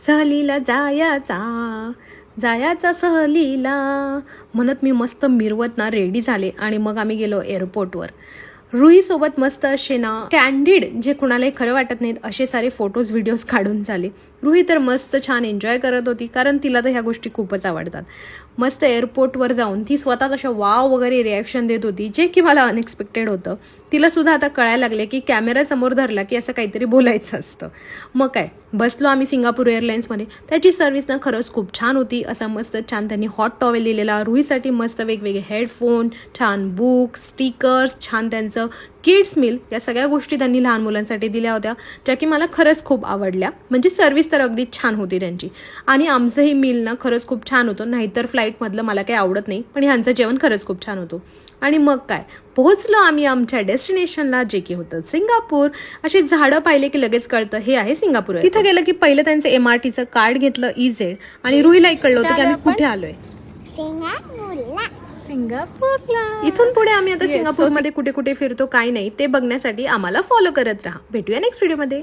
सहलीला जायाचा सहलीला म्हणत मी मस्त मिरवत ना रेडी झाले आणि मग आम्ही गेलो एअरपोर्टवर. रुहीसोबत मस्त असे ना कॅन्डिड, जे कुणालाही खरं वाटत नाहीत असे सारे फोटोज व्हिडिओज काढून झाले. रुही तर मस्त छान एन्जॉय करत होती, कारण तिला तर ह्या गोष्टी खूपच आवडतात. मस्त एअरपोर्टवर जाऊन ती स्वतःच अशा वाव वगैरे रिॲक्शन देत होती, जे की मला अनएक्सपेक्टेड होतं. तिला सुद्धा आता कळायला लागले की कॅमेरासमोर धरला की असं काहीतरी बोलायचं असतं. मग काय, बसलो आम्ही सिंगापूर एअरलाईन्समध्ये. त्याची सर्व्हिस ना खरंच खूप छान होती. असा मस्त छान त्यांनी हॉट टॉवेल दिलेला, रुहीसाठी मस्त वेगवेगळे हेडफोन, छान बुक, स्टिकर्स, छान त्यांचं किड्स मील, या सगळ्या गोष्टी त्यांनी लहान मुलांसाठी दिल्या होत्या, ज्या की मला खरंच खूप आवडल्या. म्हणजे सर्व्हिस तर अगदी छान होती त्यांची. आणि आमचंही मील ना खरंच खूप छान होतं. नाहीतर फ्लाईटमधलं मला काही आवडत नाही, पण ह्यांचं जेवण खरंच खूप छान होतं. आणि मग काय, पोहोचलो आम्ही आमच्या डेस्टिनेशनला, जे की होतं सिंगापूर. अशी झाडं पाहिले की लगेच कळतं हे आहे सिंगापूर. तिथं गेलं की पहिलं त्यांचं MRTचं कार्ड घेतलं, EZ, आणि रुहीला कळलं होतं की आम्ही कुठे आलोय, सिंगापूरला. इथून पुढे आम्ही आता सिंगापूरमध्ये कुठे कुठे फिरतो काय नाही ते बघण्यासाठी आम्हाला फॉलो करत राहा. भेटूया नेक्स्ट व्हिडिओमध्ये.